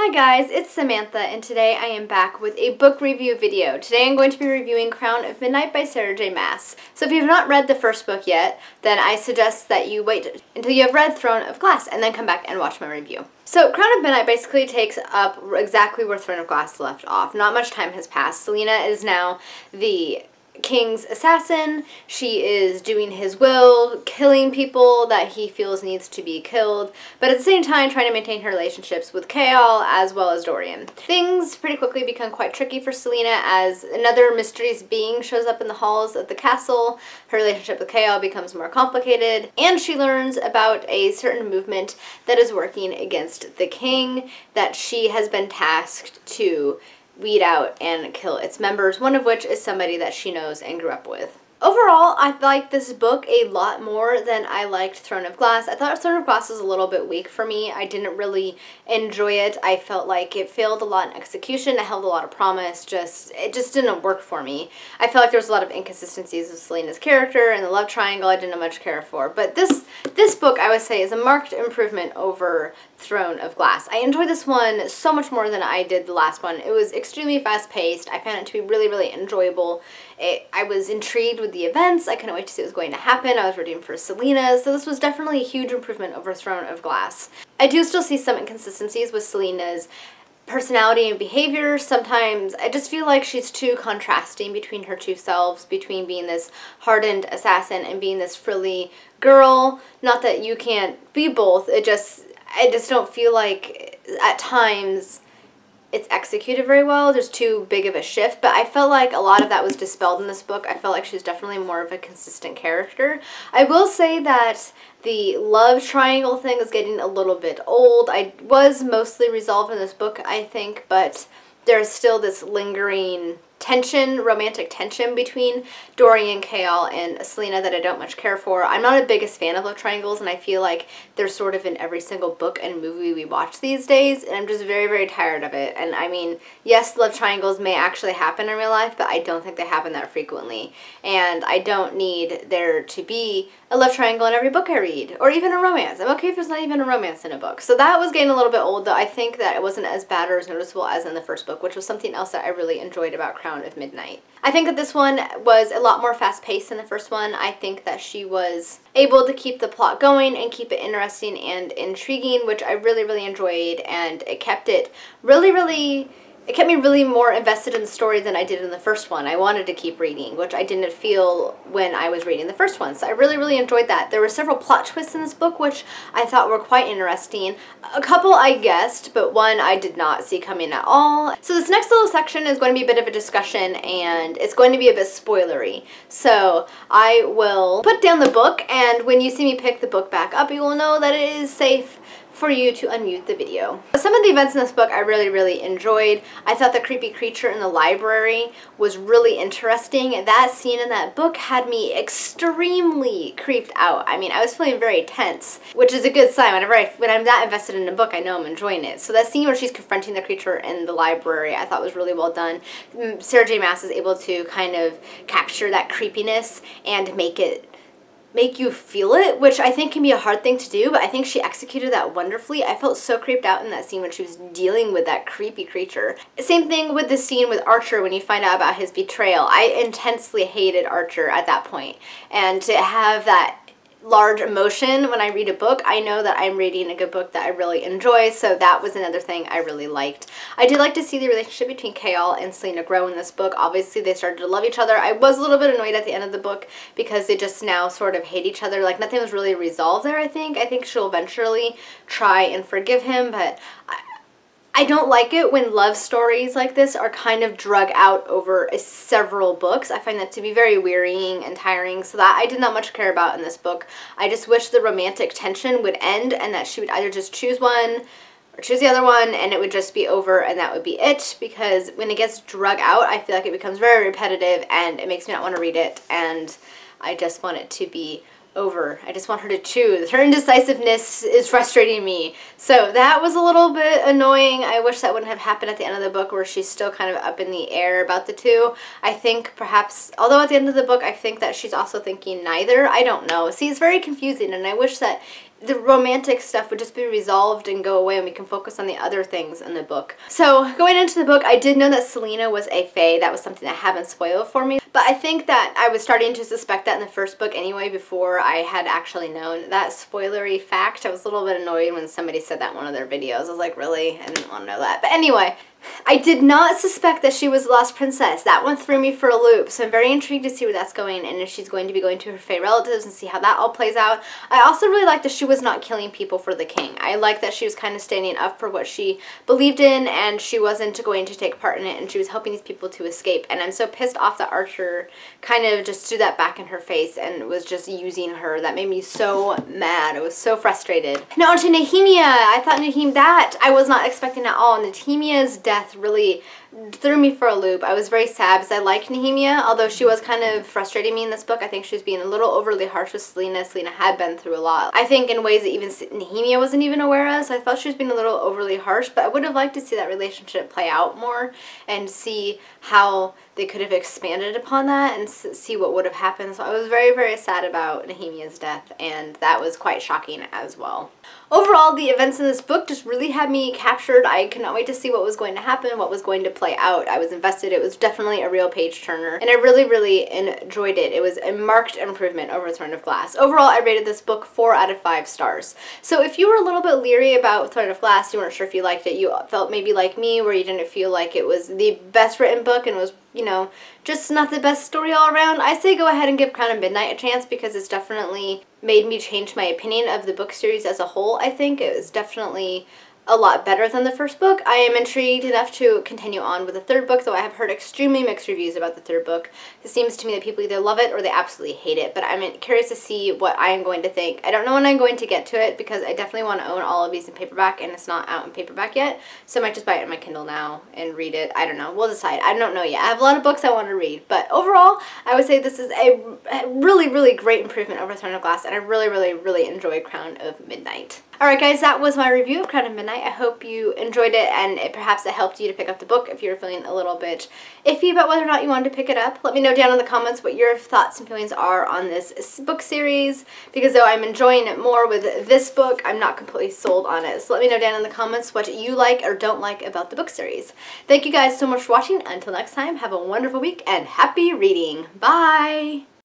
Hi guys, it's Samantha, and today I am back with a book review video. Today I'm going to be reviewing Crown of Midnight by Sarah J. Maas. So if you have not read the first book yet, then I suggest that you wait until you have read Throne of Glass and then come back and watch my review. So Crown of Midnight basically takes up exactly where Throne of Glass left off. Not much time has passed. Selena is now the king's assassin. She is doing his will, killing people that he feels needs to be killed, but at the same time trying to maintain her relationships with Chaol as well as Dorian. Things pretty quickly become quite tricky for Selena as another mysterious being shows up in the halls of the castle. Her relationship with Chaol becomes more complicated, and she learns about a certain movement that is working against the king that she has been tasked to weed out and kill its members, one of which is somebody that she knows and grew up with. Overall, I liked this book a lot more than I liked Throne of Glass. I thought Throne of Glass was a little bit weak for me. I didn't really enjoy it. I felt like it failed a lot in execution. It held a lot of promise. It just didn't work for me. I felt like there was a lot of inconsistencies with Selena's character and the love triangle I didn't much care for. But this book, I would say, is a marked improvement over Throne of Glass. I enjoyed this one so much more than I did the last one. It was extremely fast-paced. I found it to be really, really enjoyable. I was intrigued with the events. I couldn't wait to see what was going to happen. I was rooting for Selena, so this was definitely a huge improvement over Throne of Glass. I do still see some inconsistencies with Selena's personality and behavior. Sometimes I just feel like she's too contrasting between her two selves, between being this hardened assassin and being this frilly girl. Not that you can't be both, I just don't feel like at times it's executed very well. There's too big of a shift, but I felt like a lot of that was dispelled in this book. I felt like she's definitely more of a consistent character. I will say that the love triangle thing is getting a little bit old. I was mostly resolved in this book, I think, but there's still this lingering tension, romantic tension between Dorian, Chaol, and Selena that I don't much care for. I'm not a biggest fan of love triangles, and I feel like they're sort of in every single book and movie we watch these days, and I'm just very, very tired of it. And I mean, yes, love triangles may actually happen in real life, but I don't think they happen that frequently. And I don't need there to be a love triangle in every book I read, or even a romance. I'm okay if there's not even a romance in a book. So that was getting a little bit old, though I think that it wasn't as bad or as noticeable as in the first book, which was something else that I really enjoyed about Crown of Midnight. I think that this one was a lot more fast-paced than the first one. I think that she was able to keep the plot going and keep it interesting and intriguing, which I really, really enjoyed, and it kept it it kept me really more invested in the story than I did in the first one. I wanted to keep reading, which I didn't feel when I was reading the first one. So I really, really enjoyed that. There were several plot twists in this book, which I thought were quite interesting. A couple I guessed, but one I did not see coming at all. So this next little section is going to be a bit of a discussion, and it's going to be a bit spoilery. So I will put down the book, and when you see me pick the book back up, you will know that it is safe for you to unmute the video. Some of the events in this book I really, really enjoyed. I thought the creepy creature in the library was really interesting. That scene in that book had me extremely creeped out. I mean, I was feeling very tense, which is a good sign. When I'm that invested in a book, I know I'm enjoying it. So that scene where she's confronting the creature in the library, I thought was really well done. Sarah J. Maas is able to kind of capture that creepiness and make you feel it, which I think can be a hard thing to do, but I think she executed that wonderfully. I felt so creeped out in that scene when she was dealing with that creepy creature. Same thing with the scene with Archer when you find out about his betrayal. I intensely hated Archer at that point, and to have that large emotion when I read a book, I know that I'm reading a good book that I really enjoy, so that was another thing I really liked. I did like to see the relationship between Chaol and Selena grow in this book. Obviously, they started to love each other. I was a little bit annoyed at the end of the book because they just now sort of hate each other. Like, nothing was really resolved there, I think. I think she'll eventually try and forgive him, but I don't like it when love stories like this are kind of drug out over several books. I find that to be very wearying and tiring, so that I did not much care about in this book. I just wish the romantic tension would end and that she would either just choose one or choose the other one and it would just be over and that would be it, because when it gets drug out, I feel like it becomes very repetitive and it makes me not want to read it, and I just want it to be over. I just want her to choose. Her indecisiveness is frustrating me. So that was a little bit annoying. I wish that wouldn't have happened at the end of the book where she's still kind of up in the air about the two. I think perhaps, although at the end of the book I think that she's also thinking neither. I don't know. See, it's very confusing, and I wish that the romantic stuff would just be resolved and go away and we can focus on the other things in the book. So going into the book, I did know that Selena was a fae. That was something that hadn't spoiled for me. But I think that I was starting to suspect that in the first book anyway before I had actually known that spoilery fact. I was a little bit annoyed when somebody said that in one of their videos. I was like, really? I didn't want to know that. But anyway, I did not suspect that she was the lost princess. That one threw me for a loop, so I'm very intrigued to see where that's going and if she's going to be going to her fae relatives and see how that all plays out. I also really like that she was not killing people for the king. I like that she was kind of standing up for what she believed in and she wasn't going to take part in it and she was helping these people to escape. And I'm so pissed off that Archer kind of just threw that back in her face and was just using her. That made me so mad. I was so frustrated. Now on to Nehemia. I thought that I was not expecting at all. Nehemia's death really threw me for a loop. I was very sad because I liked Nehemia, although she was kind of frustrating me in this book. I think she was being a little overly harsh with Selena. Selena had been through a lot. I think in ways that even Nehemia wasn't even aware of, so I felt she was being a little overly harsh, but I would have liked to see that relationship play out more and see how they could have expanded upon that and see what would have happened. So I was very, very sad about Nehemia's death, and that was quite shocking as well. Overall, the events in this book just really had me captured. I could not wait to see what was going to happen, what was going to play out. I was invested. It was definitely a real page turner, and I really, really enjoyed it. It was a marked improvement over Throne of Glass. Overall, I rated this book 4 out of 5 stars. So if you were a little bit leery about Throne of Glass, you weren't sure if you liked it, you felt maybe like me where you didn't feel like it was the best written book and was, you know, just not the best story all around, I say go ahead and give Crown of Midnight a chance because it's definitely made me change my opinion of the book series as a whole. I think it was definitely a lot better than the first book. I am intrigued enough to continue on with the third book, though I have heard extremely mixed reviews about the third book. It seems to me that people either love it or they absolutely hate it, but I'm curious to see what I am going to think. I don't know when I'm going to get to it because I definitely want to own all of these in paperback and it's not out in paperback yet, so I might just buy it on my Kindle now and read it. I don't know. We'll decide. I don't know yet. I have a lot of books I want to read, but overall, I would say this is a really, really great improvement over Throne of Glass, and I really, really, really enjoyed Crown of Midnight. Alright guys, that was my review of Crown of Midnight. I hope you enjoyed it and perhaps it helped you to pick up the book if you're feeling a little bit iffy about whether or not you wanted to pick it up. Let me know down in the comments what your thoughts and feelings are on this book series, because though I'm enjoying it more with this book, I'm not completely sold on it. So let me know down in the comments what you like or don't like about the book series. Thank you guys so much for watching. Until next time, have a wonderful week and happy reading. Bye!